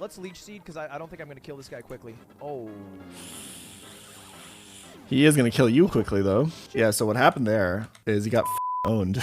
Let's leech seed because I don't think I'm gonna kill this guy quickly. Oh. He is gonna kill you quickly though. Yeah. So what happened there is he got owned.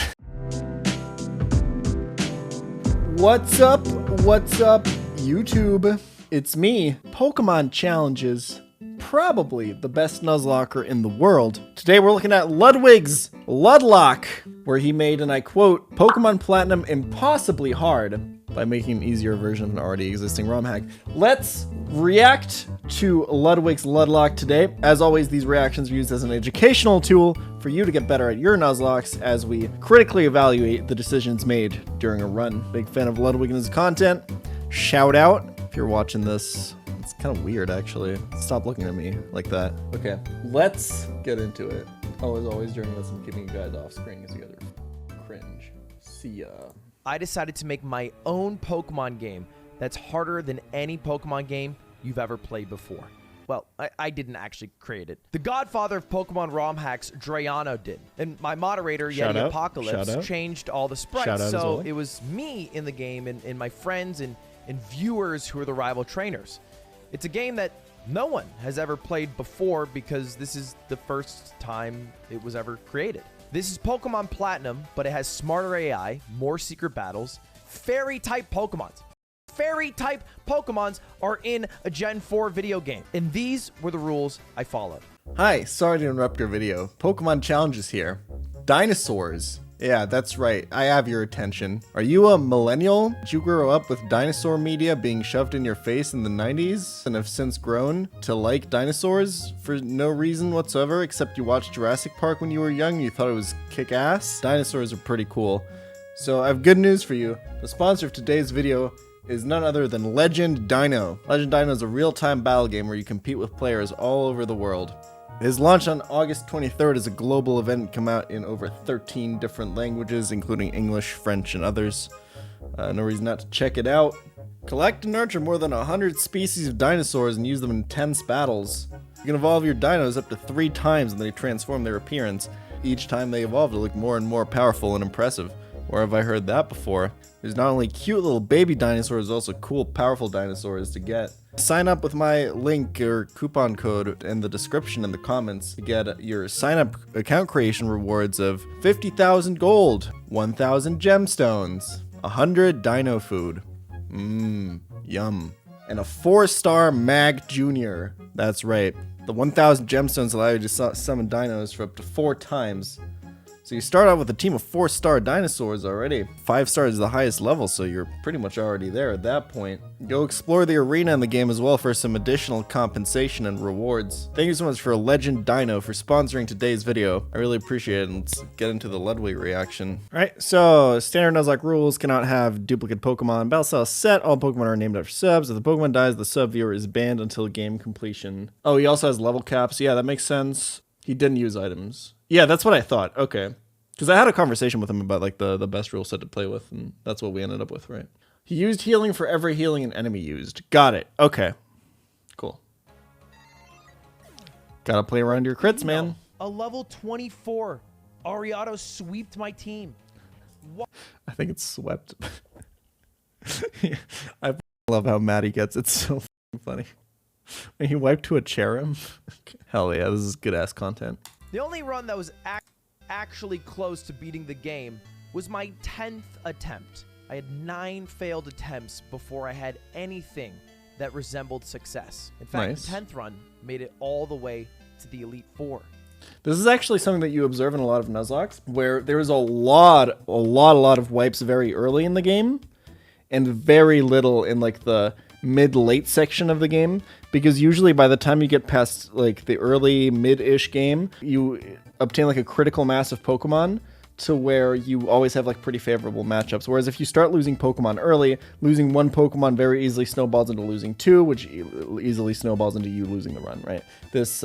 What's up? What's up, YouTube? It's me, Pokemon Challenges. Probably the best Nuzlocker in the world. Today we're looking at Ludwigs Ludlock, where he made, and I quote, Pokemon Platinum impossibly hard by making an easier version of an already existing ROM hack. Let's react to Ludwigs Ludlock today. As always, these reactions are used as an educational tool for you to get better at your Nuzlocks as we critically evaluate the decisions made during a run. Big fan of Ludwig and his content. Shout out if you're watching this. It's kind of weird, actually. Stop looking at me like that. Okay, let's get into it. Oh, as always, during this, I'm keeping you guys off screen because you guys are cringe. See ya. I decided to make my own Pokemon game that's harder than any Pokemon game you've ever played before. Well, I didn't actually create it. The godfather of Pokemon ROM hacks, Drayano, did. And my moderator, Yeti Apocalypse, changed all the sprites. So it was me in the game and my friends and viewers who are the rival trainers. It's a game that no one has ever played before because this is the first time it was ever created. This is Pokemon Platinum, but it has smarter AI, more secret battles, fairy-type Pokemons. Fairy-type Pokemons are in a Gen 4 video game, and these were the rules I followed. Hi, sorry to interrupt your video. Pokemon Challenges here. Dinosaurs. Yeah, that's right. I have your attention. Are you a millennial? Did you grow up with dinosaur media being shoved in your face in the 90s and have since grown to like dinosaurs for no reason whatsoever except you watched Jurassic Park when you were young and you thought it was kick-ass? Dinosaurs are pretty cool. So I have good news for you. The sponsor of today's video is none other than Legend Dino. Legend Dino is a real-time battle game where you compete with players all over the world. His launch on August 23rd is a global event, come out in over 13 different languages, including English, French, and others. No reason not to check it out. Collect and nurture more than 100 species of dinosaurs and use them in intense battles. You can evolve your dinos up to 3 times and they transform their appearance. Each time they evolve to look more and more powerful and impressive. Where have I heard that before? There's not only cute little baby dinosaurs, there's also cool, powerful dinosaurs to get. Sign up with my link or coupon code in the description in the comments to get your sign-up account creation rewards of 50,000 gold, 1,000 gemstones, 100 dino food, yum, and a 4-star Mag Junior. That's right, the 1,000 gemstones allow you to summon dinos for up to 4 times. So you start out with a team of 4-star dinosaurs already. 5 stars is the highest level, so you're pretty much already there at that point. Go explore the arena in the game as well for some additional compensation and rewards. Thank you so much for Legend Dino for sponsoring today's video. I really appreciate it, and let's get into the Ludwig reaction. Alright, so standard Nuzlocke rules: cannot have duplicate Pokemon. Battle style set: all Pokemon are named after subs. If the Pokemon dies, the sub viewer is banned until game completion. Oh, he also has level caps. Yeah, that makes sense. He didn't use items. Yeah, that's what I thought. Okay. Because I had a conversation with him about like the best rule set to play with, and that's what we ended up with, right? He used healing for every healing an enemy used. Got it. Okay. Cool. Gotta play around your crits, man. A level 24. Ariado sweeped my team. What? I think it's swept. I love how mad he gets. It's so funny. When he wiped to a Cherim. Hell yeah, this is good-ass content. The only run that was actually close to beating the game was my 10th attempt. I had 9 failed attempts before I had anything that resembled success. In fact, the 10th run made it all the way to the Elite Four. This is actually something that you observe in a lot of Nuzlocks, where there is a lot of wipes very early in the game, and very little in like the mid-late section of the game, because usually by the time you get past like the early mid-ish game, you obtain like a critical mass of Pokemon to where you always have like pretty favorable matchups. Whereas if you start losing Pokemon early, losing 1 Pokemon very easily snowballs into losing 2, which easily snowballs into you losing the run, right? This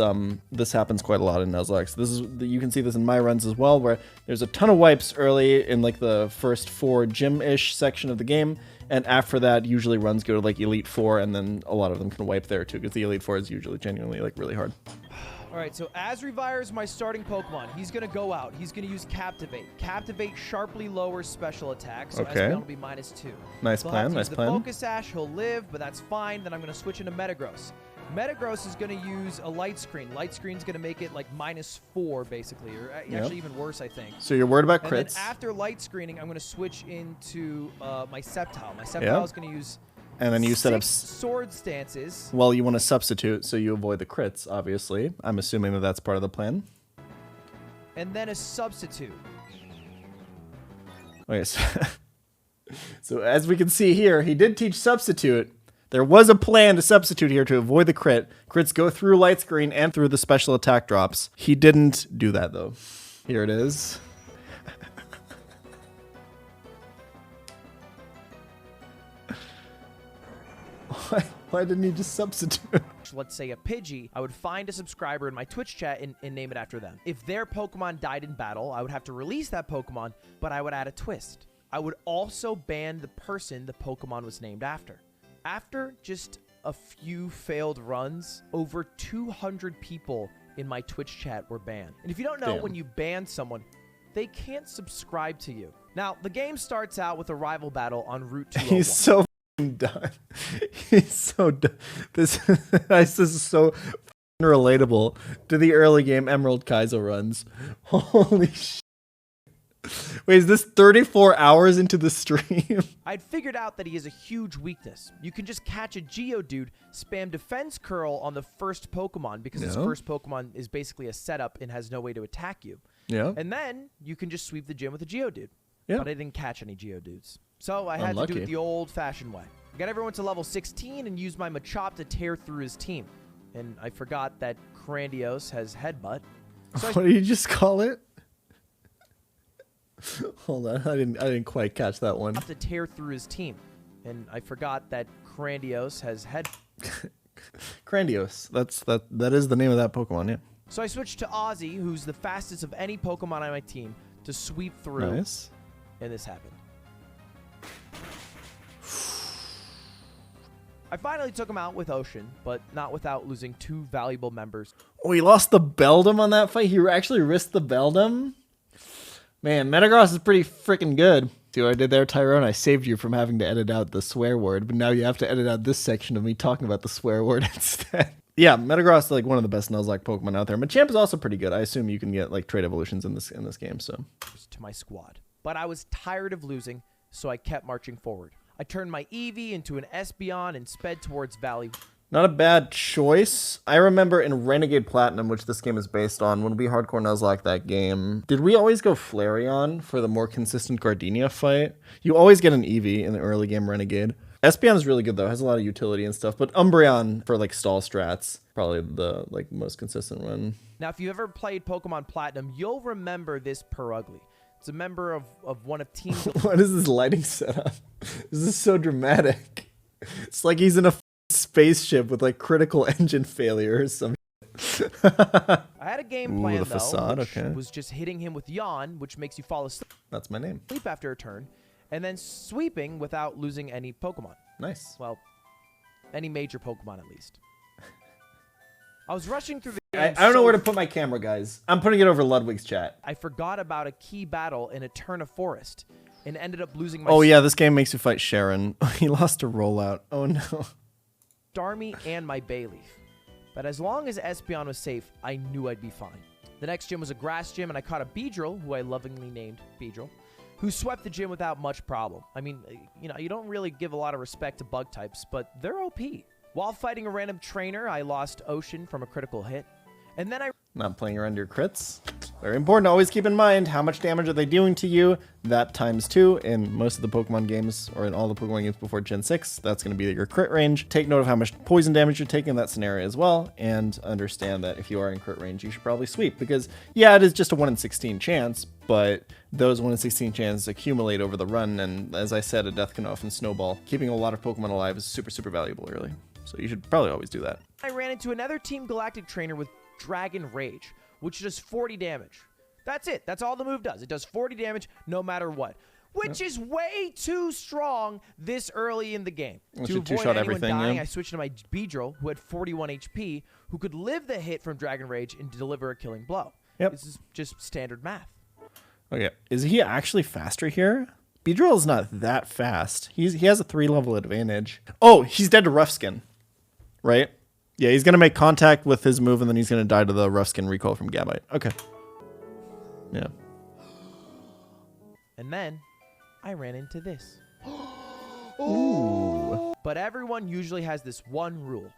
happens quite a lot in Nuzlocke. You can see this in my runs as well, where there's a ton of wipes early in like the first 4 gym-ish section of the game, and after that, usually runs go to like Elite Four, and then a lot of them can wipe there too, because the Elite Four is usually genuinely like really hard. All right, so as Revire is my starting Pokemon, he's going to go out. He's going to use Captivate. Captivate sharply lowers special attack, so Okay. Espeon will be -2. Nice He'll plan, have to nice use plan. the Focus Sash, he'll live, but that's fine. Then I'm going to switch into Metagross. Metagross is going to use a Light Screen. Light Screen's going to make it like -4, basically, or actually even worse, I think. So you're worried about And crits. then after Light Screening, I'm going to switch into my Sceptile. My Sceptile is going to use And then you set up 6 Sword Stances. Well, you want to substitute so you avoid the crits, obviously. I'm assuming that that's part of the plan. And then a Substitute. Okay, so as we can see here, he did teach substitute. There was a plan to substitute here to avoid the crit. Crits go through Light Screen and through the special attack drops. He didn't do that, though. Here it is. Why didn't he just substitute? Let's say a Pidgey, I would find a subscriber in my Twitch chat and name it after them. If their Pokemon died in battle, I would have to release that Pokemon, but I would add a twist. I would also ban the person the Pokemon was named after. After just a few failed runs, over 200 people in my Twitch chat were banned. And if you don't know, Damn. when you ban someone, they can't subscribe to you. Now, the game starts out with a rival battle on Route 201. He's so done. He's so done. This is so relatable to the early game Emerald Kaizo runs. Holy shit. Wait, is this 34 hours into the stream? I'd figured out that he has a huge weakness. You can just catch a Geodude, spam Defense Curl on the first Pokemon because his first Pokemon is basically a setup and has no way to attack you. Yeah. And then you can just sweep the gym with a Geodude. Yeah. But I didn't catch any Geodudes. So I had to do it the old-fashioned way. I got everyone to level 16 and used my Machop to tear through his team. And I forgot that Grandiose has Headbutt. So What did you just call it? Hold on, I didn't quite catch that one. to tear through his team. And I forgot that Grandiose has Head. Grandiose. That is the name of that Pokemon, yeah. So I switched to Ozzy, who's the fastest of any Pokemon on my team, to sweep through. Nice. And this happened. I finally took him out with Ocean, but not without losing 2 valuable members. Oh, he lost the Beldum on that fight? He actually risked the Beldum? Man, Metagross is pretty freaking good. See what I did there, Tyrone? I saved you from having to edit out the swear word, but now you have to edit out this section of me talking about the swear word instead. Yeah, Metagross is like one of the best Nuzlocke Pokemon out there. Machamp is also pretty good. I assume you can get like trait evolutions in this game, so. To my squad. But I was tired of losing, so I kept marching forward. I turned my Eevee into an Espeon and sped towards Valley. Not a bad choice. I remember in Renegade Platinum, which this game is based on, when we hardcore Nuzlocke that game, did we always go Flareon for the more consistent Gardenia fight? You always get an Eevee in the early game Renegade. Espeon is really good though, has a lot of utility and stuff, but Umbreon for like stall strats, probably the like most consistent one. Now, if you ever played Pokemon Platinum, you'll remember this Purugly. It's a member of one of Team... What is this lighting setup? This is so dramatic. It's like he's in a spaceship with like critical engine failure or some I had a game plan, the though, facade, which okay. was just hitting him with Yawn, which makes you fall asleep That's my name. after a turn, and then sweeping without losing any Pokemon. Nice. Well, any major Pokemon at least. I was rushing through the I game don't know so where to put my camera, guys. I'm putting it over Ludwig's chat. I forgot about a key battle in Eterna Forest and ended up losing my Oh yeah, this game makes you fight Sharon. He lost a rollout. Oh no. Starmie and my Bayleaf. But as long as Espeon was safe, I knew I'd be fine. The next gym was a grass gym, and I caught a Beedrill, who I lovingly named Beedrill, who swept the gym without much problem. I mean, you know, you don't really give a lot of respect to bug types, but they're OP. While fighting a random trainer, I lost Ocean from a critical hit. And then I... Not playing around your crits. Very important to always keep in mind how much damage are they doing to you. That times 2 in most of the Pokemon games, or in all the Pokemon games before Gen 6. That's going to be your crit range. Take note of how much poison damage you're taking in that scenario as well, and understand that if you are in crit range, you should probably sweep. Because, yeah, it is just a 1 in 16 chance, but those 1 in 16 chances accumulate over the run, and as I said, a death can often snowball. Keeping a lot of Pokemon alive is super, super valuable early. So you should probably always do that. I ran into another Team Galactic trainer with Dragon Rage, which does 40 damage. That's it. That's all the move does. It does 40 damage no matter what. which is way too strong this early in the game. To avoid two-shot anyone everything, dying, yeah. I switched to my Beedrill, who had 41 HP, who could live the hit from Dragon Rage and deliver a killing blow. Yep. This is just standard math. Okay, is he actually faster here? Beedrill is not that fast. He has a 3-level advantage. Oh, he's dead to Rough Skin, right? Yeah, he's going to make contact with his move, and then he's going to die to the Rough Skin recoil from Gabite. Okay. Yeah. And then I ran into this. Ooh. But everyone usually has this one rule.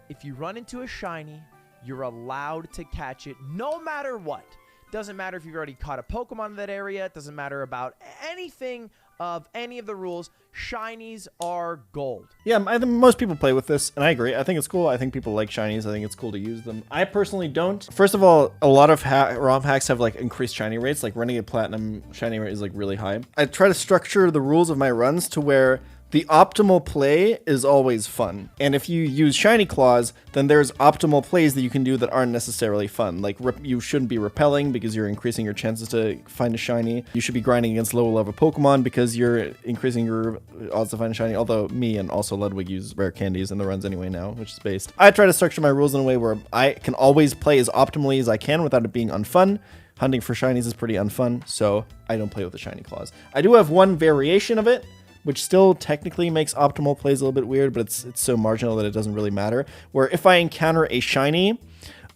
If you run into a shiny, you're allowed to catch it no matter what. Doesn't matter if you've already caught a Pokemon in that area. It doesn't matter about anything of any of the rules. Shinies are gold. Yeah, I think most people play with this, and I agree. I think it's cool. I think people like shinies. I think it's cool to use them. I personally don't. First of all, a lot of ROM hacks have like increased shiny rates. Like Renegade Platinum shiny rate is like really high. I try to structure the rules of my runs to where the optimal play is always fun. And if you use Shiny Claws, then there's optimal plays that you can do that aren't necessarily fun. Like you shouldn't be repelling because you're increasing your chances to find a shiny. You should be grinding against lower level Pokemon because you're increasing your odds to find a shiny. Although me and also Ludwig use rare candies in the runs anyway now, which is based. I try to structure my rules in a way where I can always play as optimally as I can without it being unfun. Hunting for shinies is pretty unfun, so I don't play with the Shiny Claws. I do have one variation of it, which still technically makes optimal plays a little bit weird, but it's so marginal that it doesn't really matter. Where if I encounter a shiny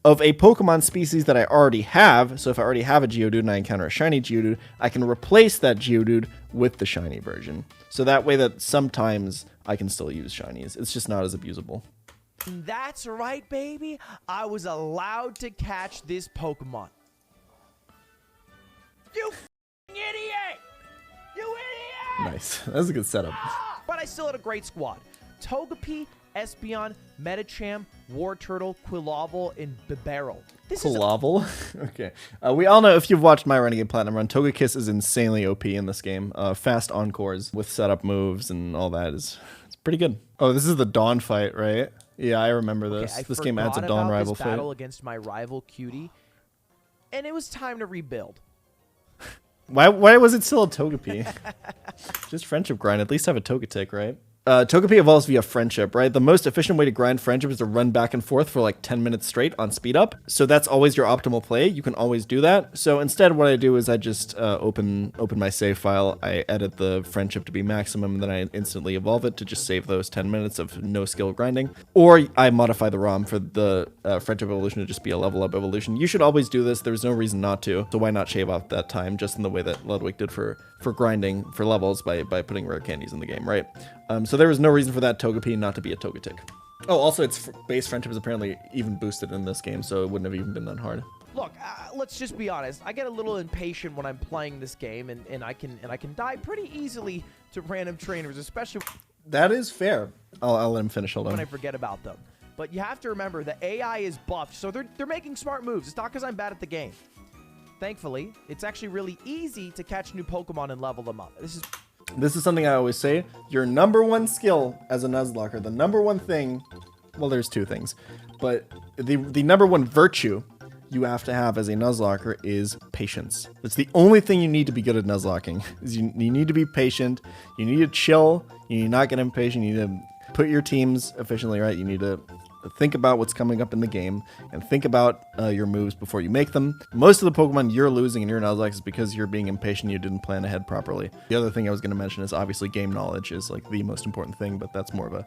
of a Pokemon species that I already have, so if I already have a Geodude and I encounter a shiny Geodude, I can replace that Geodude with the shiny version. So that way that sometimes I can still use shinies. It's just not as abusable. That's right, baby. I was allowed to catch this Pokemon. You f***ing idiot! You idiot! Nice. That was a good setup. But I still had a great squad. Togepi, Espeon, Medicham, Wartortle, Quillavle, and Bibarel. Quillavle? Okay. We all know, if you've watched my Renegade Platinum run, Togekiss is insanely OP in this game. Fast encores with setup moves and all that is it's pretty good. Oh, this is the Dawn fight, right? Yeah, I remember this. Okay, This game adds a Dawn rival fight. Battle against my rival Cutie, and it was time to rebuild. Why was it still a Togepi? Just friendship grind. At least have a Togetic, right? Togepi evolves via friendship, right? The most efficient way to grind friendship is to run back and forth for like 10 minutes straight on speed up. So that's always your optimal play. You can always do that. So instead what I do is I just open my save file. I edit the friendship to be maximum, and then I instantly evolve it to just save those 10 minutes of no skill grinding. Or I modify the ROM for the friendship evolution to just be a level up evolution. You should always do this. There's no reason not to. So why not shave off that time just in the way that Ludwig did for grinding for levels by putting rare candies in the game, right? So there was no reason for that Togepi not to be a Togetic. Oh, also its base friendship is apparently even boosted in this game, so it wouldn't have even been that hard. Look, let's just be honest. I get a little impatient when I'm playing this game, and I can die pretty easily to random trainers, especially That is fair. I'll let him finish. Hold on. when I forget about them. But you have to remember the AI is buffed, so they're making smart moves. It's not because I'm bad at the game. Thankfully, it's actually really easy to catch new Pokemon and level them up. This is something I always say. Your number one skill as a Nuzlocker, the number one thing, well, there's two things, but the number one virtue you have to have as a Nuzlocker is patience. It's the only thing you need to be good at Nuzlocking. Is you need to be patient. You need to chill. You need to not get impatient. You need to put your teams efficiently, right? You need to think about what's coming up in the game and think about your moves before you make them. Most of the Pokemon you're losing in your Nuzlocke is because you're being impatient. You didn't plan ahead properly. The other thing I was going to mention is obviously game knowledge is like the most important thing, but that's more of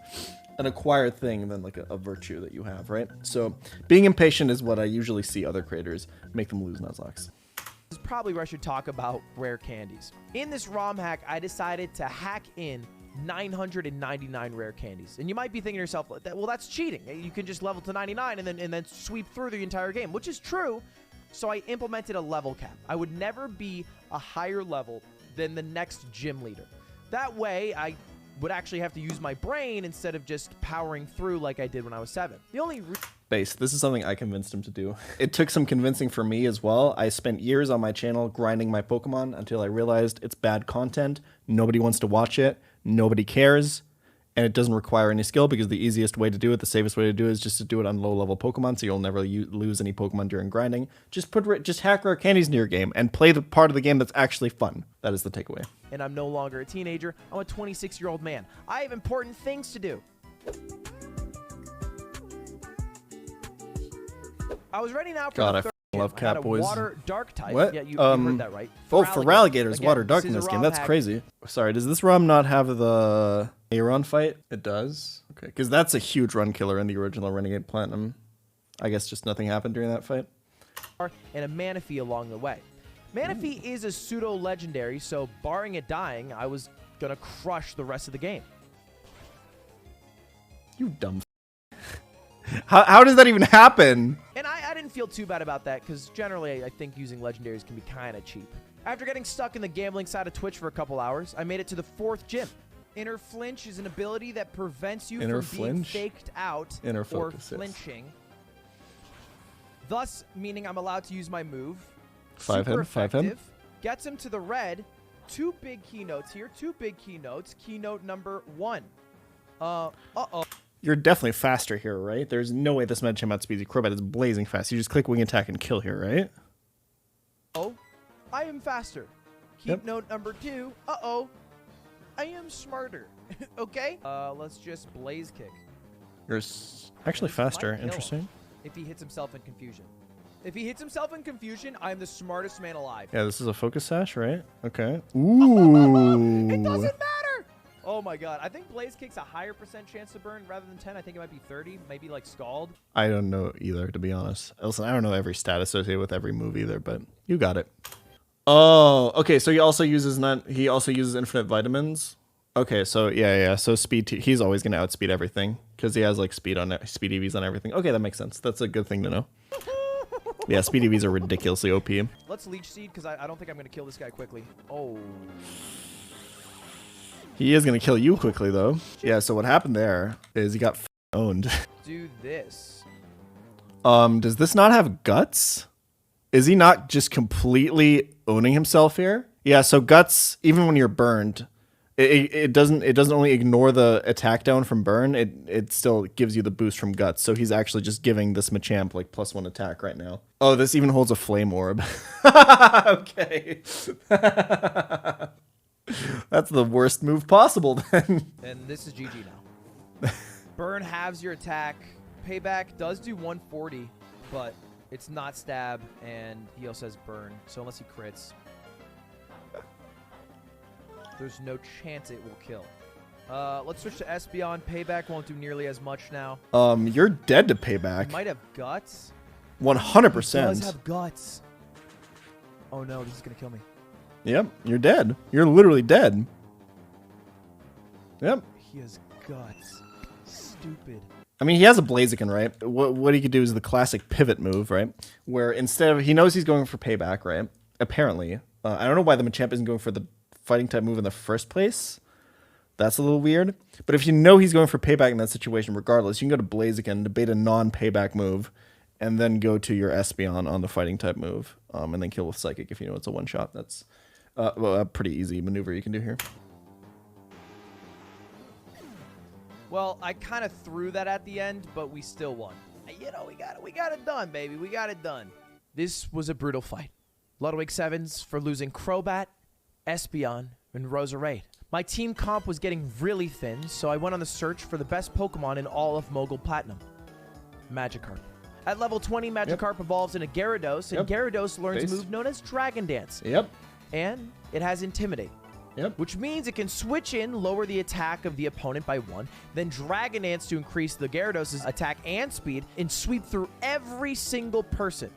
an acquired thing than like a virtue that you have, right? So being impatient is what I usually see other creators make them lose Nuzlockes. This is probably where I should talk about rare candies. In this ROM hack, I decided to hack in 999 rare candies. And you might be thinking to yourself, well, that's cheating. You can just level to 99 and then sweep through the entire game, which is true. So I implemented a level cap. I would never be a higher level than the next gym leader. That way, I would actually have to use my brain instead of just powering through like I did when I was 7. The only Base. This is something I convinced him to do. It took some convincing for me as well. I spent years on my channel grinding my Pokemon until I realized it's bad content. Nobody wants to watch it. Nobody cares. and it doesn't require any skill because the easiest way to do it, the safest way to do it is just to do it on low-level Pokemon, so you'll never lose any Pokemon during grinding. Just hack rare candies in your game and play the part of the game that's actually fun. That is the takeaway. And I'm no longer a teenager. I'm a 26-year-old man. I have important things to do. I was ready now for God, the I third love gym. I had a Catboys. Water dark type. What? Yeah, you heard that right. Oh, for alligators, Again, water dark in this is this a game. ROM That's hack. crazy. Sorry, does this ROM not have the Aeron fight? It does? Okay, because that's a huge run killer in the original Renegade Platinum. I guess just nothing happened during that fight. And a Manaphy along the way. Manaphy is a pseudo-legendary, so barring it dying, I was going to crush the rest of the game. You dumb How does that even happen? And I didn't feel too bad about that, because generally I think using legendaries can be kind of cheap. After getting stuck in the gambling side of Twitch for a couple hours, I made it to the 4th gym. Inner Flinch is an ability that prevents you from being faked out or flinching. Thus, meaning I'm allowed to use my move. Super effective. Gets him to the red. 2 big keynotes here. 2 big keynotes. Keynote number 1. Uh-oh. You're definitely faster here, right? There's no way this Medicham outspeeds you. Crobat is blazing fast. You just click wing attack and kill here, right? Oh, I am faster. Keynote number 2. Uh-oh. I am smarter. Okay? Let's just blaze kick. You're actually faster. Interesting. If he hits himself in confusion. If he hits himself in confusion, I am the smartest man alive. Yeah, this is a focus sash, right? Okay. Ooh. It doesn't matter. Oh my god. I think blaze kick's a higher % chance to burn rather than 10. I think it might be 30. Maybe like Scald. I don't know either, to be honest. Listen, I don't know every stat associated with every move either, but you got it. Oh, okay. So he also uses infinite vitamins. Okay, so yeah. So speed, he's always gonna outspeed everything because he has like speed EVs on everything. Okay, that makes sense. That's a good thing to know. Yeah, speed EVs are ridiculously OP. Let's leech seed because I don't think I'm gonna kill this guy quickly. Oh. He is gonna kill you quickly though. Yeah. So what happened there is he got owned. Do this. Does this not have guts? Is he not just completely owning himself here? Yeah. So guts, even when you're burned. It doesn't only ignore the attack down from burn. It still gives you the boost from guts. So he's actually just giving this Machamp like +1 attack right now. Oh, this even holds a flame orb. Okay. That's the worst move possible then. And this is GG now. Burn halves your attack. Payback does do 140, but it's not stab, and he also has burn. So unless he crits, there's no chance it will kill. Let's switch to Espeon. Payback won't do nearly as much now. You're dead to Payback. He might have guts. 100%. He does have guts. Oh no, this is gonna kill me. Yep, you're dead. You're literally dead. Yep. He has guts. Stupid. I mean, he has a Blaziken, right? What he could do is the classic pivot move, right? Where instead of, he knows he's going for Payback, right? Apparently. I don't know why the Machamp isn't going for the fighting type move in the first place. That's a little weird. But if you know he's going for Payback in that situation, regardless, you can go to Blaziken, debate a non-Payback move, and then go to your Espeon on the fighting type move, and then kill with Psychic if you know it's a one-shot. That's a pretty easy maneuver you can do here. Well, I kind of threw that at the end, but we still won. You know, we got it done, baby. We got it done. This was a brutal fight. Ludwig 7s for losing Crobat, Espeon, and Roserade. My team comp was getting really thin, so I went on the search for the best Pokemon in all of Mogul Platinum. Magikarp. At level 20, Magikarp evolves into Gyarados, and Gyarados learns a move known as Dragon Dance. And it has Intimidate. Which means it can switch in, lower the attack of the opponent by 1, then Dragon Dance to increase the Gyarados' attack and speed, and sweep through every single person.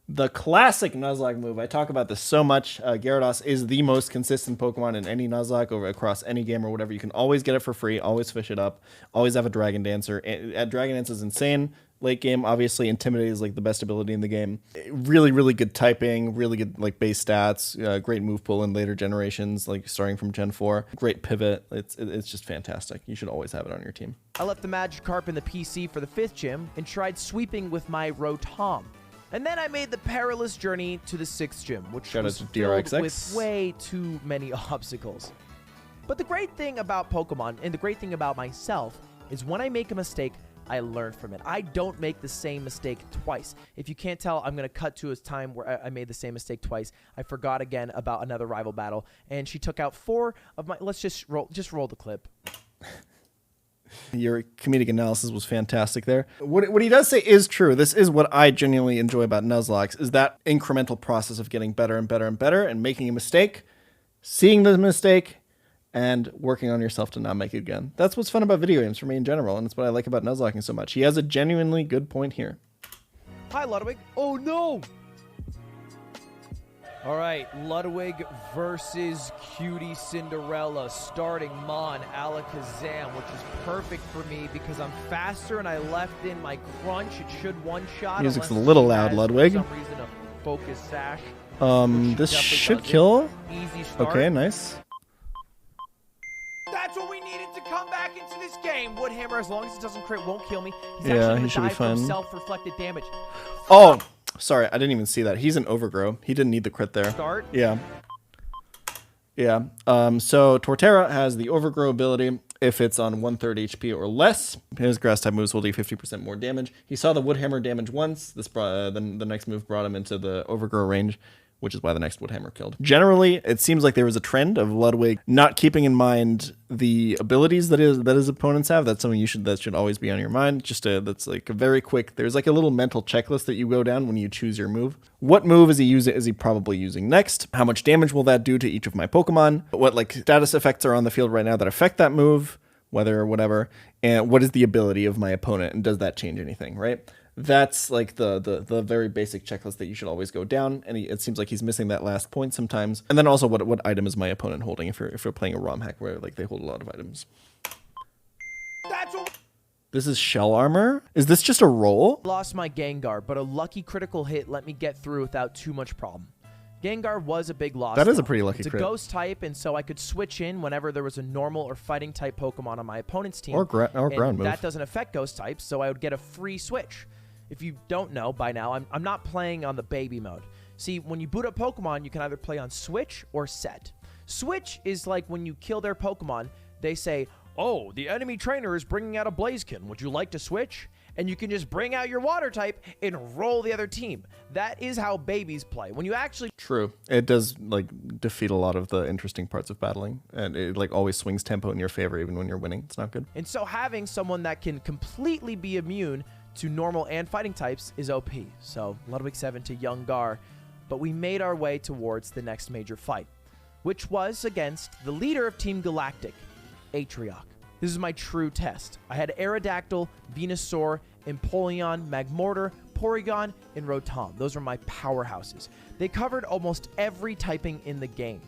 The classic Nuzlocke move. I talk about this so much. Gyarados is the most consistent Pokemon in any Nuzlocke across any game or whatever. You can always get it for free, always fish it up, always have a Dragon Dancer. Dragon Dance is insane. Late game, obviously, Intimidate is like the best ability in the game. Really, really good typing, really good like base stats, great move pool in later generations, like starting from Gen 4. Great pivot. It's just fantastic. You should always have it on your team. I left the Magikarp in the PC for the 5th gym and tried sweeping with my Rotom. And then I made the perilous journey to the 6th gym, which was filled with way too many obstacles. But the great thing about Pokemon, and the great thing about myself, is when I make a mistake, I learn from it. I don't make the same mistake twice. If you can't tell, I'm going to cut to a time where I made the same mistake twice. I forgot again about another rival battle, and she took out 4 of my... Let's just roll the clip. Your comedic analysis was fantastic there. What he does say is true. This is what I genuinely enjoy about Nuzlocke, is that incremental process of getting better and better and better and making a mistake, seeing the mistake, and working on yourself to not make it again. That's what's fun about video games for me in general, and it's what I like about Nuzlocking so much. He has a genuinely good point here. Hi, Ludwig. Oh, no! All right, Ludwig versus Cutie Cinderella, starting Mon Alakazam, which is perfect for me because I'm faster and I left in my crunch. It should one-shot. Music's a little loud, Ludwig. For some reason, a focus sash. This should kill. Easy start. Okay, nice. That's what we needed to come back into this game. Woodhammer, as long as it doesn't crit, won't kill me. He's Yeah, he should be fine. Self-reflected damage. Oh, sorry, I didn't even see that. He's an overgrow. He didn't need the crit there. Start. Yeah. Yeah. So Torterra has the overgrow ability if it's on 1/3 HP or less. His grass type moves will do 50% more damage. He saw the Woodhammer damage once. This brought the next move brought him into the overgrow range, which is why the next Woodhammer killed. Generally, it seems like there was a trend of Ludwig not keeping in mind the abilities that his opponents have. That's something that should always be on your mind. That's like a very quick. There's like a little mental checklist that you go down when you choose your move. What move is he probably using next? How much damage will that do to each of my Pokemon? What like status effects are on the field right now that affect that move, weather or whatever? And what is the ability of my opponent, and does that change anything? Right. That's like the very basic checklist that you should always go down, and it seems like he's missing that last point sometimes. And then also, what item is my opponent holding? If you're playing a ROM hack where like they hold a lot of items. This is shell armor. Is this just a roll? Lost my Gengar, but a lucky critical hit let me get through without too much problem. Gengar was a big loss. That is a pretty lucky crit. It's a ghost type, and so I could switch in whenever there was a normal or fighting type Pokemon on my opponent's team. Or ground move. That doesn't affect ghost types, so I would get a free switch. If you don't know by now, I'm not playing on the baby mode. See, when you boot up Pokemon, you can either play on Switch or Set. Switch is like when you kill their Pokemon, they say, oh, the enemy trainer is bringing out a Blaziken. Would you like to switch? And you can just bring out your water type and roll the other team. That is how babies play. When you actually... True. It does like defeat a lot of the interesting parts of battling. And it like always swings tempo in your favor even when you're winning. It's not good. And so having someone that can completely be immune to normal and fighting types is OP. So Ludwig 7 to young Gar. But we made our way towards the next major fight, which was against the leader of Team Galactic, Atrioc. This is my true test. I had Aerodactyl, Venusaur, Empoleon, Magmortar, Porygon, and Rotom. Those were my powerhouses. They covered almost every typing in the game.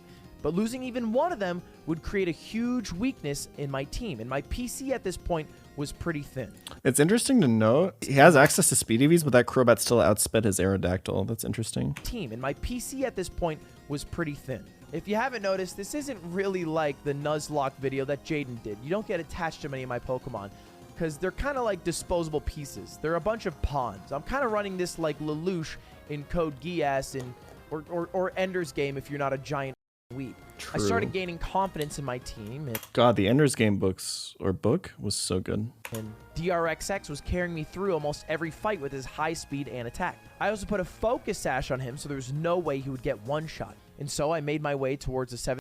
But losing even one of them would create a huge weakness in my team, and my PC at this point was pretty thin. It's interesting to note he has access to speed EVs, but that Crobat still outsped his Aerodactyl. That's interesting. Team, and my PC at this point was pretty thin. If you haven't noticed, this isn't really like the Nuzlocke video that Jaden did. You don't get attached to many of my Pokemon because they're kind of like disposable pieces. They're a bunch of pawns. I'm kind of running this like Lelouch in Code Geass or Ender's Game if you're not a giant weeb. True. I started gaining confidence in my team. God, the Ender's Game book was so good. And DRXX was carrying me through almost every fight with his high speed and attack. I also put a focus sash on him so there was no way he would get one shot. And so I made my way towards the 7.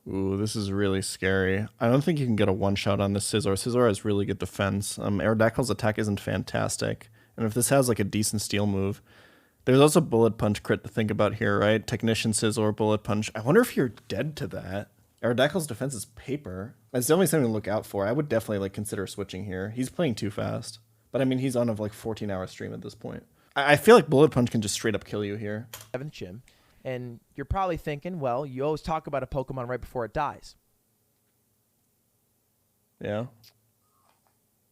Ooh, this is really scary. I don't think you can get a one-shot on this Scizor. Scizor has really good defense. Aerodactyl's attack isn't fantastic. And if this has like a decent steel move, there's also Bullet Punch crit to think about here, right? Technician Scizor, Bullet Punch. I wonder if you're dead to that. Aerodactyl's defense is paper. That's definitely something to look out for. I would definitely like consider switching here. He's playing too fast. But I mean, he's on a like 14-hour stream at this point. I feel like Bullet Punch can just straight up kill you here. 7th gym. And you're probably thinking, well, you always talk about a Pokemon right before it dies. Yeah.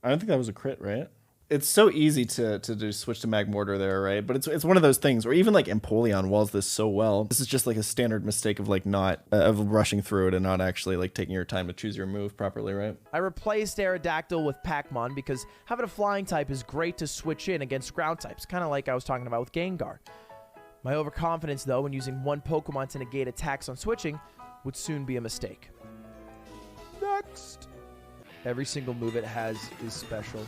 I don't think that was a crit, right? It's so easy to just switch to Magmortar there, right? But it's one of those things where even like Empoleon walls this so well. This is just like a standard mistake of like not of rushing through it and not actually like taking your time to choose your move properly, right? I replaced Aerodactyl with Pacmon because having a flying type is great to switch in against ground types, kind of like I was talking about with Gengar. My overconfidence, though, when using one Pokemon to negate attacks on switching would soon be a mistake. next. Every single move it has is special.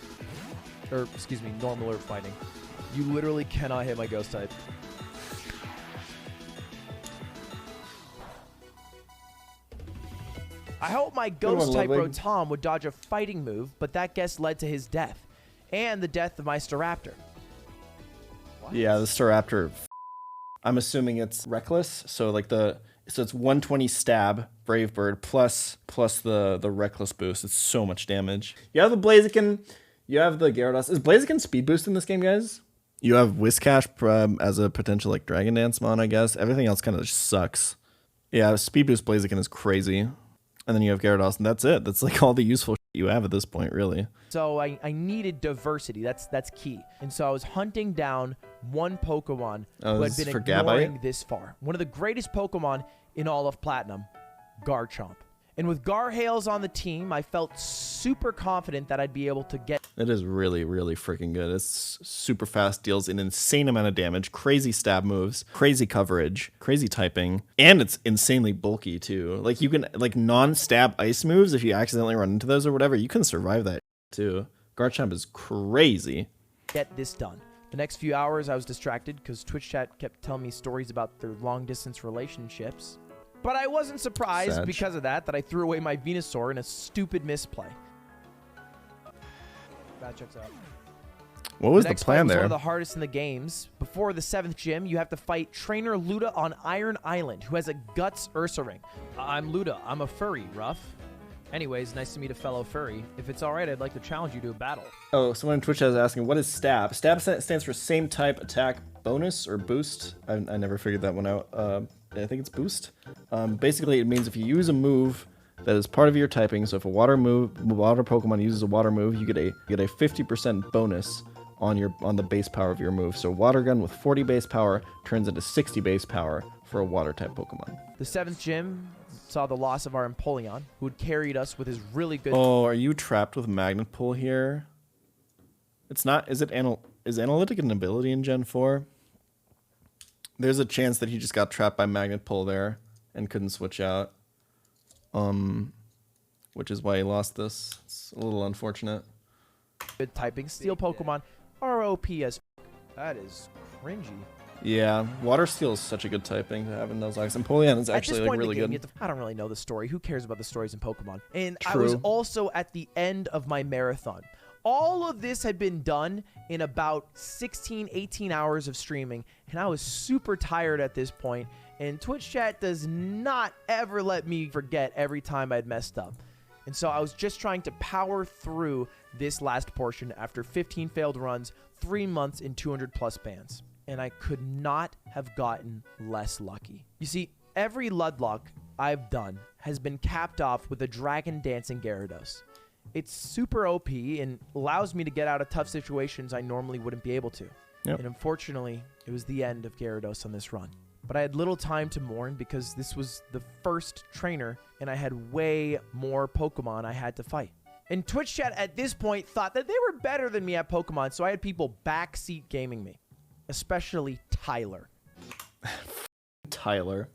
Or, excuse me, normal or fighting. You literally cannot hit my ghost type. I hope my ghost type Rotom would dodge a fighting move, but that guess led to his death. And the death of my Staraptor. What? Yeah, the Staraptor. I'm assuming it's reckless, so like so it's 120 stab, Brave Bird, plus the reckless boost. It's so much damage. You have the Blaziken, you have the Gyarados. Is Blaziken speed boost in this game, guys? You have Whiscash as a potential like Dragon Dance mon, I guess. Everything else kind of just sucks. Yeah, speed boost Blaziken is crazy. And then you have Gyarados, and that's it. That's like all the useful shit you have at this point, really. So I needed diversity. That's key. And so I was hunting down one Pokemon who had been ignoring this far. One of the greatest Pokemon in all of Platinum, Garchomp. And with Garhails on the team, I felt super confident that I'd be able to get... It is really, really freaking good. It's super fast, deals an insane amount of damage, crazy stab moves, crazy coverage, crazy typing, and it's insanely bulky too. Like you can, like non-stab ice moves, if you accidentally run into those or whatever, you can survive that too. Garchomp is crazy. Get this done. The next few hours I was distracted because Twitch chat kept telling me stories about their long-distance relationships. But I wasn't surprised because of that I threw away my Venusaur in a stupid misplay. That checks out. What was the plan there? One of the hardest in the games. Before the 7th gym, you have to fight Trainer Luda on Iron Island, who has a Guts Ursa Ring. I'm Luda. I'm a furry, rough. Anyways, nice to meet a fellow furry. If it's alright, I'd like to challenge you to a battle. Oh, someone in Twitch is asking, what is stab? Stab stands for same type attack bonus or boost. I never figured that one out. I think it's boost. Basically, it means if you use a move that is part of your typing, so if a water Pokemon uses a water move, you get a 50% bonus on the base power of your move. So Water Gun with 40 base power turns into 60 base power for a water type Pokemon. The 7th gym saw the loss of our Empoleon, who had carried us with his really good... Oh, are you trapped with Magnet Pull here? It's not... Is Analytic an ability in Gen 4? There's a chance that he just got trapped by Magnet Pull there and couldn't switch out. Which is why he lost this. It's a little unfortunate. Good typing. Steel Pokemon are OP as f. That is cringy. Yeah, Water Steel is such a good typing to have in Nuzlocke. Empoleon is actually like really good. I don't really know the story. Who cares about the stories in Pokemon? And True. I was also at the end of my marathon. All of this had been done in about 16, 18 hours of streaming, and I was super tired at this point, and Twitch chat does not ever let me forget every time I'd messed up. And so I was just trying to power through this last portion after 15 failed runs, 3 months, and 200+ bans. And I could not have gotten less lucky. You see, every Ludlock I've done has been capped off with a Dragon Dancing Gyarados. It's super OP and allows me to get out of tough situations I normally wouldn't be able to. Yep. And unfortunately, it was the end of Gyarados on this run. But I had little time to mourn because this was the first trainer and I had way more Pokemon I had to fight. And Twitch chat at this point thought that they were better than me at Pokemon, so I had people backseat gaming me. Especially Tyler. Tyler.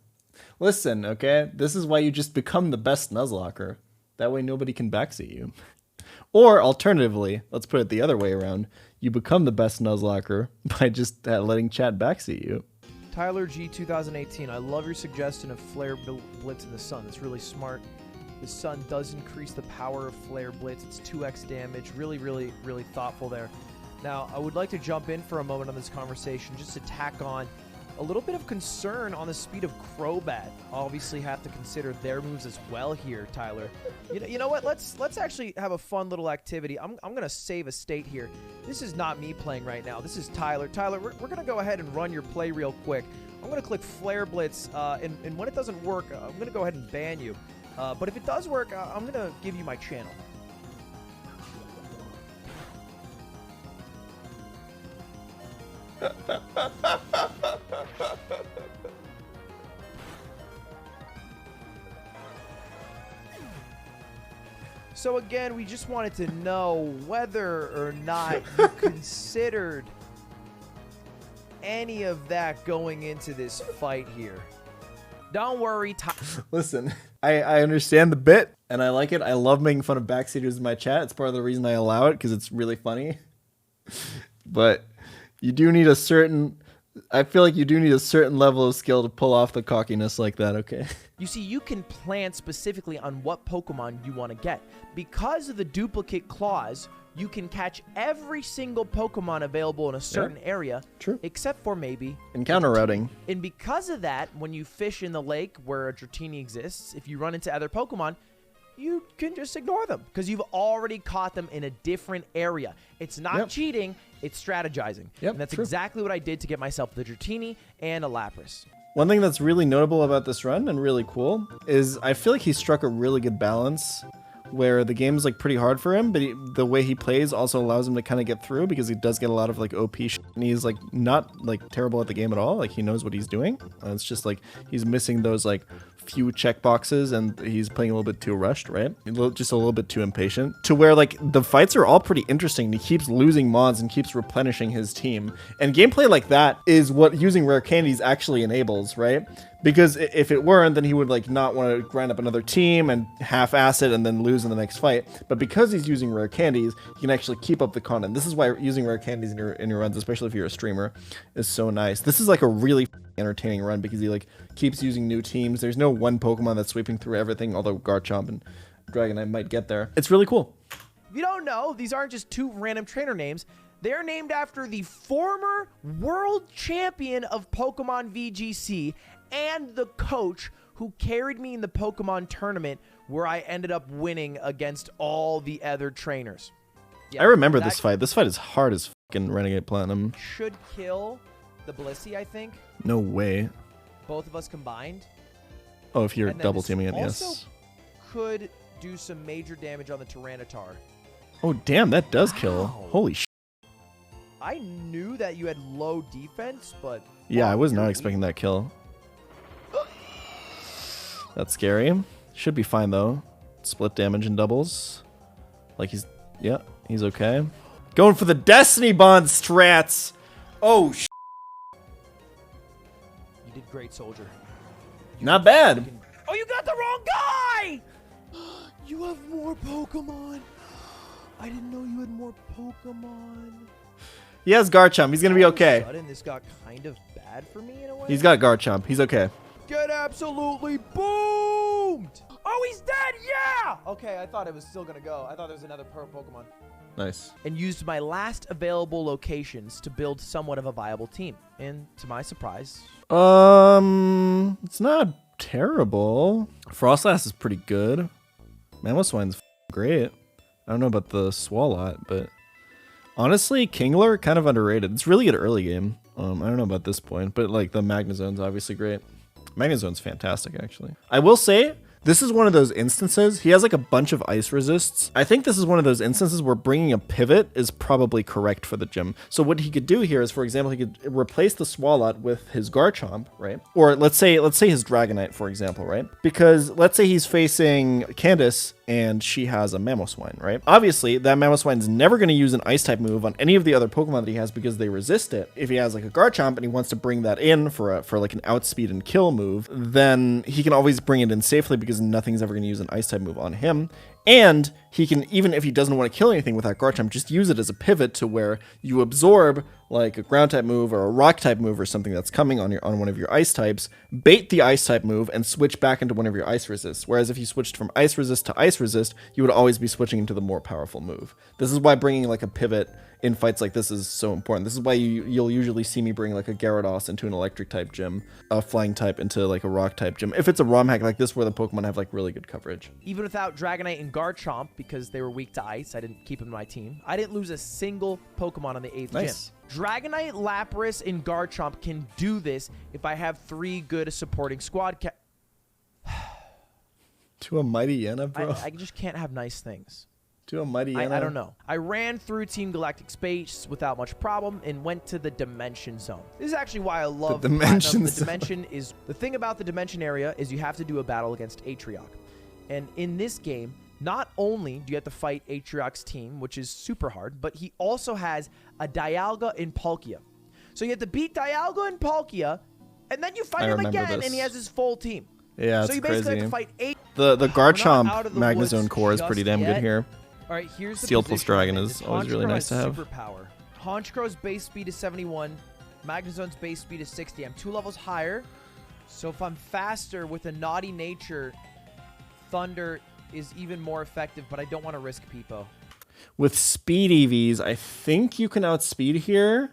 Listen, okay? This is why you just become the best Nuzlocker. That way nobody can backseat you. Or alternatively, let's put it the other way around. You become the best Nuzlocker by just letting chat backseat you. Tyler G 2018, I love your suggestion of Flare Blitz in the sun. It's really smart. The sun does increase the power of Flare Blitz. It's 2x damage. Really, really, really thoughtful there. Now, I would like to jump in for a moment on this conversation just to tack on a little bit of concern on the speed of Crobat. Obviously have to consider their moves as well here, Tyler. You know what? Let's actually have a fun little activity. I'm going to save a state here. This is not me playing right now. This is Tyler. Tyler, we're going to go ahead and run your play real quick. I'm going to click Flare Blitz, and when it doesn't work, I'm going to go ahead and ban you. But if it does work, I'm going to give you my channel. So again, we just wanted to know whether or not you considered any of that going into this fight here. Don't worry. Listen, I understand the bit, and I like it. I love making fun of backseaters in my chat. It's part of the reason I allow it, because it's really funny. But you do need a certain... I feel like you do need a certain level of skill to pull off the cockiness like that, okay? You see, you can plan specifically on what Pokemon you want to get. Because of the duplicate clause, you can catch every single Pokemon available in a certain area. True. Except for maybe... encounter routing. And because of that, when you fish in the lake where a Dratini exists, if you run into other Pokemon, you can just ignore them because you've already caught them in a different area. It's not cheating, it's strategizing. And that's exactly what I did to get myself the Dratini and a Lapras. One thing that's really notable about this run and really cool is I feel like he struck a really good balance where the game's like pretty hard for him, but the way he plays also allows him to kind of get through because he does get a lot of like OP shit, and he's like not like terrible at the game at all. Like he knows what he's doing. It's just like he's missing those like few checkboxes and he's playing a little bit too rushed, right? Just a little bit too impatient to where like the fights are all pretty interesting. He keeps losing mods and keeps replenishing his team, and gameplay like that is what using rare candies actually enables, right? Because if it weren't, then he would like not want to grind up another team and half-ass it and then lose in the next fight. But because he's using rare candies, he can actually keep up the content. This is why using rare candies in your runs, especially if you're a streamer, is so nice. This is like a really entertaining run because he like keeps using new teams. There's no one Pokemon that's sweeping through everything, although Garchomp and Dragonite might get there. It's really cool. If you don't know, these aren't just two random trainer names. They're named after the former world champion of Pokemon VGC and the coach who carried me in the Pokemon tournament where I ended up winning against all the other trainers. Yeah, I remember this fight. This fight is hard as fucking Renegade Platinum. Should kill the Blissey, I think. No way. Both of us combined. Oh, if you're double teaming it, yes. Also could do some major damage on the Tyranitar. Oh, damn, that does kill. Holy shit. I knew that you had low defense, but... yeah, I was not expecting that kill. That's scary. Should be fine, though. Split damage and doubles. Like he's... yeah, he's okay. Going for the Destiny Bond strats! Oh, shit. You did great, soldier. Not bad. Oh, you got the wrong guy! You have more Pokemon. I didn't know you had more Pokemon. He has Garchomp. He's going to be okay. Sudden, this got kind of bad for me in a way. He's got Garchomp. He's okay. Get absolutely boomed! Oh, he's dead! Yeah! Okay, I thought it was still going to go. I thought there was another Pokemon. Nice. And used my last available locations to build somewhat of a viable team. And to my surprise... it's not terrible. Frostlass is pretty good. Mamoswine's great. I don't know about the Swalot, but honestly, Kingler kind of underrated. It's really good early game. I don't know about this point, but like the Magnezone's obviously great. Magnezone's fantastic, actually. I will say, this is one of those instances. He has like a bunch of ice resists. I think this is one of those instances where bringing a pivot is probably correct for the gym. So what he could do here is, for example, he could replace the Swalot with his Garchomp, right? Or let's say his Dragonite, for example, right? Because let's say he's facing Candace and she has a Mamoswine, right? Obviously, that Mamoswine's never going to use an Ice-type move on any of the other Pokemon that he has because they resist it. If he has like a Garchomp and he wants to bring that in for like an outspeed and kill move, then he can always bring it in safely because nothing's ever going to use an Ice-type move on him. And he can, even if he doesn't want to kill anything with that Garchomp, just use it as a pivot to where you absorb like a ground-type move or a rock-type move or something that's coming on one of your ice types, bait the ice-type move, and switch back into one of your ice resists. Whereas if you switched from ice resist to ice resist, you would always be switching into the more powerful move. This is why bringing like a pivot in fights like this is so important. This is why you'll usually see me bring like a Gyarados into an electric-type gym, a flying-type into like a rock-type gym. If it's a ROM hack like this where the Pokemon have like really good coverage. Even without Dragonite and Garchomp, because they were weak to ice, I didn't keep them in my team. I didn't lose a single Pokemon on the 8th gym. Dragonite, Lapras, and Garchomp can do this if I have 3 good supporting squad. To a mighty Yenna, bro. I just can't have nice things. To a mighty Yenna. I don't know. I ran through Team Galactic Space without much problem and went to the Dimension Zone. This is actually why I love the Dimension Zone. The Dimension is the thing about the Dimension area is you have to do a battle against Atrioc. And in this game, not only do you have to fight Atrioc's team, which is super hard, but he also has a Dialga and Palkia. So you have to beat Dialga and Palkia And then you fight I him remember again, this. and he has his full team. Yeah, So it's you basically crazy. have to fight 8. The We're not Garchomp out of the Magnezone woods core is pretty just damn good yet. here. All right, here's the Steel plus position Dragon I'm in. is always really Honchkrow nice to has have. Superpower. Honchkrow's base speed is 71. Magnezone's base speed is 60. I'm 2 levels higher. So if I'm faster with a naughty nature, Thunder is even more effective, but I don't want to risk Peepo. With speed EVs, I think you can outspeed here.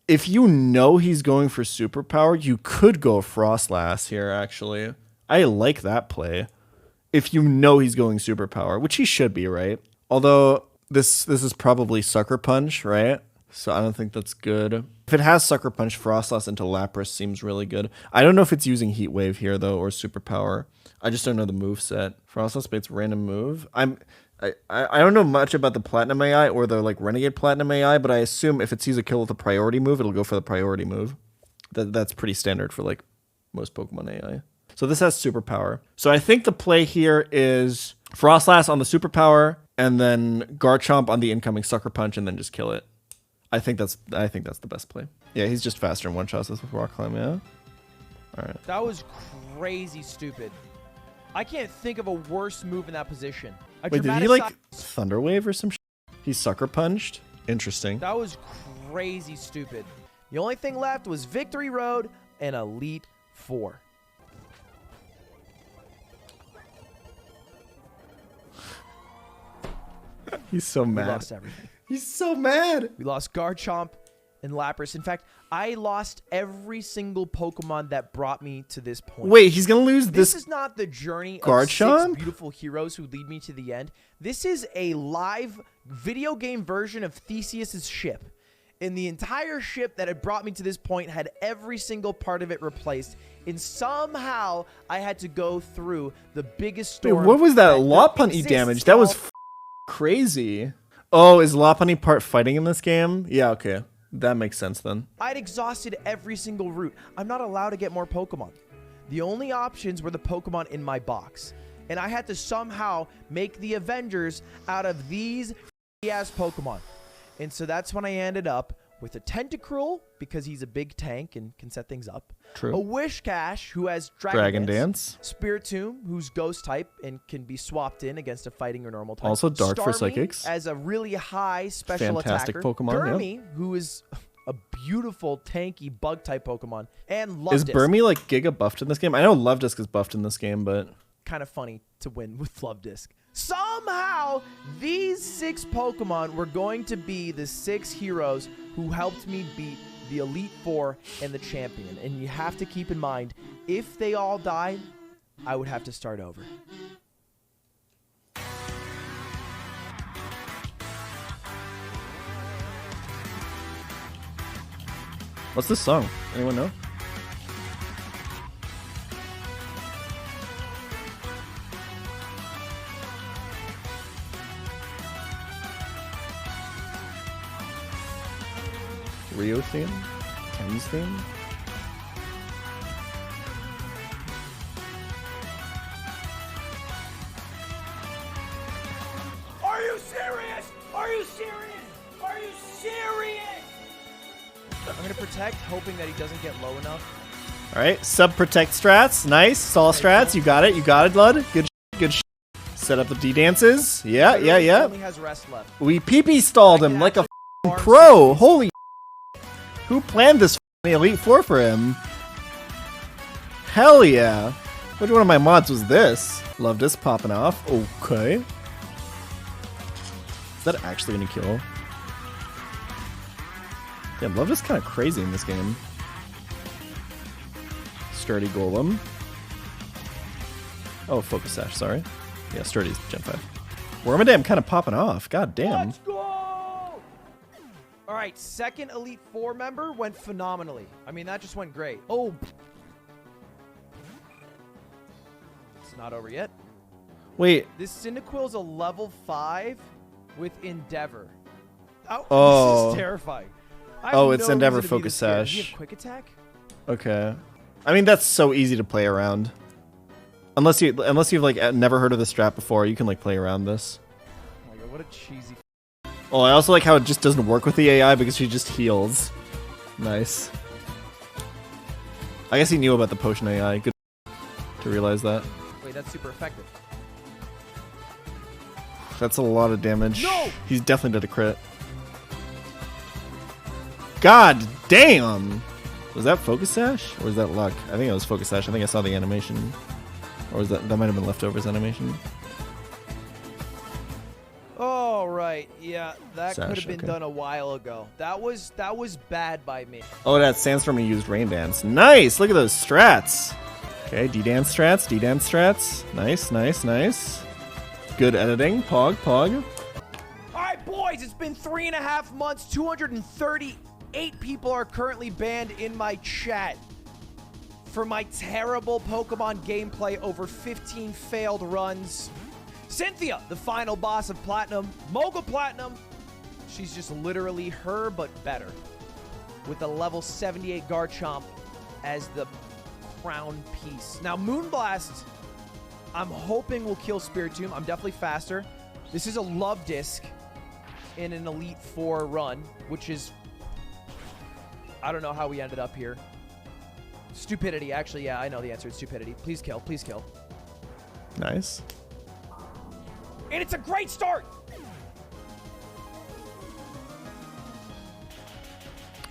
If you know he's going for superpower, you could go Frostlass here, actually. I like that play. If you know he's going superpower, which he should be, right? Although this is probably Sucker Punch, right? So I don't think that's good. If it has Sucker Punch, Frostlass into Lapras seems really good. I don't know if it's using Heat Wave here, though, or superpower. I just don't know the move set. Frostlass baits random move. I don't know much about the Platinum AI or the like Renegade Platinum AI, but I assume if it sees a kill with a priority move, it'll go for the priority move. That's pretty standard for like most Pokemon AI. So this has superpower. So I think the play here is Frostlass on the superpower and then Garchomp on the incoming Sucker Punch and then just kill it. I think that's the best play. Yeah, he's just faster in one shots with Rock Climb, yeah. All right. That was crazy stupid. I can't think of a worse move in that position. Wait, did he like Thunder Wave or some shit? He Sucker Punched? Interesting. That was crazy stupid. The only thing left was Victory Road and Elite Four. He's so mad. We lost everything. He's so mad. We lost Garchomp and Lapras. In fact, I lost every single Pokemon that brought me to this point. Wait, he's gonna lose This this. is not the journey of Garchomp? 6 beautiful heroes who lead me to the end. This is a live video game version of Theseus's ship. And the entire ship that had brought me to this point had every single part of it replaced. And somehow I had to go through the biggest Wait, storm. what was that don't Lopunny exist, damage? That was y'all. crazy. Oh, is Lopunny part fighting in this game? Yeah, okay. That makes sense then. I'd exhausted every single route. I'm not allowed to get more Pokemon. The only options were the Pokemon in my box. And I had to somehow make the Avengers out of these ass Pokemon. And so that's when I ended up with a Tentacruel, because he's a big tank and can set things up. True. A Wishcash, who has Dragon Dance. Spiritomb, who's Ghost type and can be swapped in against a fighting or normal type. Also Dark for Starmie Psychics. as a really high special Fantastic attacker. Pokemon, yeah. Gurmy, who is a beautiful tanky bug type Pokemon. And Luvdisc. Is Burmy like Giga buffed in this game? I know Luvdisc is buffed in this game, but Kind of funny to win with Luvdisc. Somehow, these 6 Pokemon were going to be the 6 heroes who helped me beat the Elite Four and the champion. And you have to keep in mind, if they all died, I would have to start over. what's this song? Anyone know? Rio theme? Ken's theme? Are you serious? Are you serious? Are you serious? I'm going to protect, hoping that he doesn't get low enough. All right, sub protect strats. Nice. Sol strats. You got it. You got it, Lud. Good good Set up the D dances. Yeah, yeah, He yeah. only has rest left. We pee-pee stalled I him can like a actually farm pro. cities. Holy who planned this Elite Four for him? Hell yeah. Which one of my mods was this? Love this popping off. Okay. Is that actually gonna kill? Damn, Love this kind of crazy in this game. Sturdy Golem. Oh, Focus Sash, sorry. Yeah, Sturdy's Gen 5. Wormadam kind of popping off. God damn. Let's go! All right, second Elite Four member went phenomenally. I mean, that just went great. Oh. It's not over yet. Wait. This Cyndaquil's a level 5 with Endeavor. Oh. This is terrifying. I have Oh, it's no Endeavor reason to be Focus this scared. Does Sash. he have Quick Attack? Okay. I mean, that's so easy to play around. Unless you've like never heard of the strat before, you can like play around this. Oh my god, what a cheesy. Oh, I also like how it just doesn't work with the AI because she just heals. Nice. I guess he knew about the potion AI. Good to realize that. Wait, that's super effective. That's a lot of damage. No! He's definitely did a crit. God damn! Was that Focus Sash? Or was that luck? I think it was Focus Sash. I think I saw the animation. Or was that might have been Leftovers animation? Oh, right. Yeah, that Sash, could have been okay. done a while ago. That was bad by me. Oh, that Sandstorm he used Rain Dance. Nice! Look at those strats! Okay, D-Dance strats, D-Dance strats. Nice, nice, nice. Good editing. Pog, pog. All right, boys, it's been 3.5 months. 238 people are currently banned in my chat for my terrible Pokemon gameplay over 15 failed runs. Cynthia, the final boss of Platinum. Mogul Platinum. She's just literally her, but better. With a level 78 Garchomp as the crown piece. Now, Moonblast, I'm hoping will kill Spiritomb. I'm definitely faster. This is a Love Disc in an Elite Four run, which is... I don't know how we ended up here. Stupidity. Actually, yeah, I know the answer. It's stupidity. Please kill. Please kill. Nice. And it's a great start!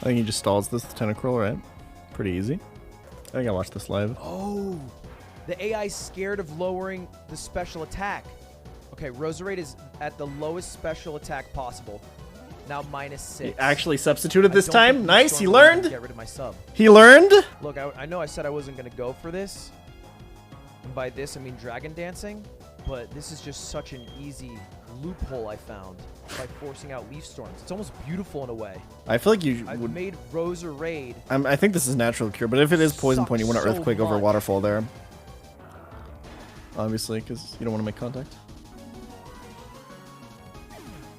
I think he just stalls this Tentacruel, right? Pretty easy. I think I watched this live. Oh, the AI's scared of lowering the special attack. Okay, Roserade is at the lowest special attack possible. Now -6. He actually substituted this I don't time. think Nice, he Storm's gonna learned. Get rid of my sub. He learned. Look, I know I said I wasn't going to go for this. And by this, I mean Dragon Dancing. But this is just such an easy loophole I found by forcing out Leaf Storms. It's almost beautiful in a way. I feel like you I've would... made Roserade. I think this is natural cure, but if it is Poison Point, you want to Sucks so Earthquake over much. Waterfall there. Obviously, because you don't want to make contact.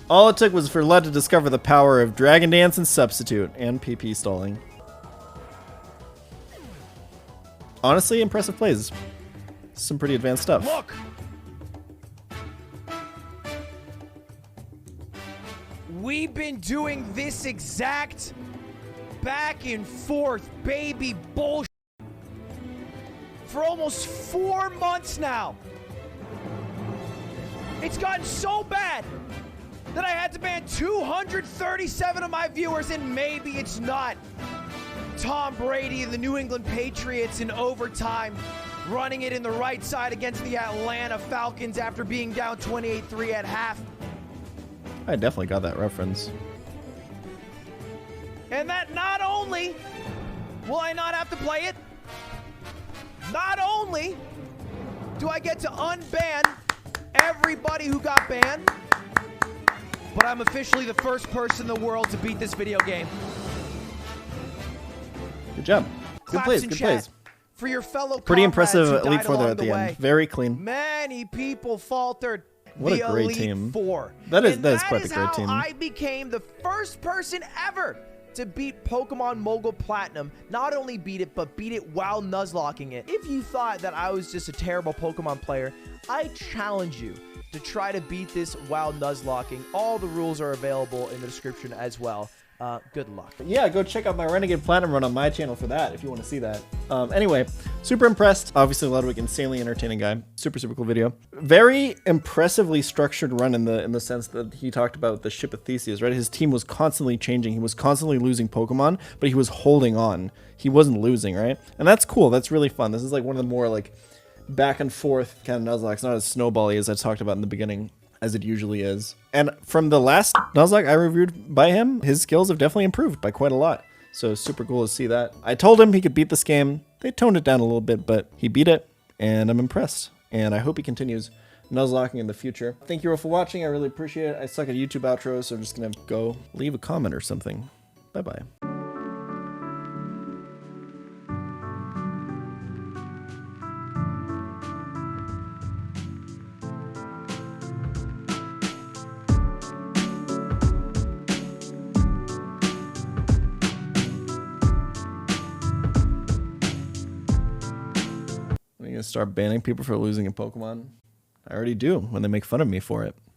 All it took was for Lud to discover the power of Dragon Dance and Substitute, and PP stalling. Honestly, impressive plays. Some pretty advanced stuff. Look! We've been doing this exact back and forth baby bullshit for almost 4 months now. It's gotten so bad that I had to ban 237 of my viewers, and maybe it's not Tom Brady and the New England Patriots in overtime running it in the right side against the Atlanta Falcons after being down 28-3 at half. I definitely got that reference. And that not only will I not have to play it, not only do I get to unban everybody who got banned, but I'm officially the first person in the world to beat this video game. Good job. Good Claps plays, in good chat plays. For your fellow Pretty comrades impressive who Elite died Four there along at the way. end. Very clean. Many people faltered. What a the great Elite team. Four. That is And quite a great team. I became the first person ever to beat Pokemon Mogul Platinum. Not only beat it, but beat it while Nuzlocking it. If you thought that I was just a terrible Pokemon player, I challenge you to try to beat this while Nuzlocking. All the rules are available in the description as well. Good luck. Yeah, go check out my Renegade Platinum run on my channel for that if you want to see that. Anyway, super impressed. Obviously, Ludwig, insanely entertaining guy. Super, super cool video. Very impressively structured run in the sense that he talked about the ship of Theseus, right? His team was constantly changing. He was constantly losing Pokemon, but he was holding on. He wasn't losing, right? And that's cool. That's really fun. This is like one of the more like back and forth kind of Nuzlocke. It's not as snowbally as I talked about in the beginning, as it usually is. And from the last Nuzlocke I reviewed by him, his skills have definitely improved by quite a lot. So super cool to see that. I told him he could beat this game. They toned it down a little bit, but he beat it, and I'm impressed. And I hope he continues Nuzlocking in the future. Thank you all for watching. I really appreciate it. I suck at YouTube outros, so I'm just gonna go leave a comment or something. Bye-bye. I'm gonna start banning people for losing in Pokemon. I already do when they make fun of me for it.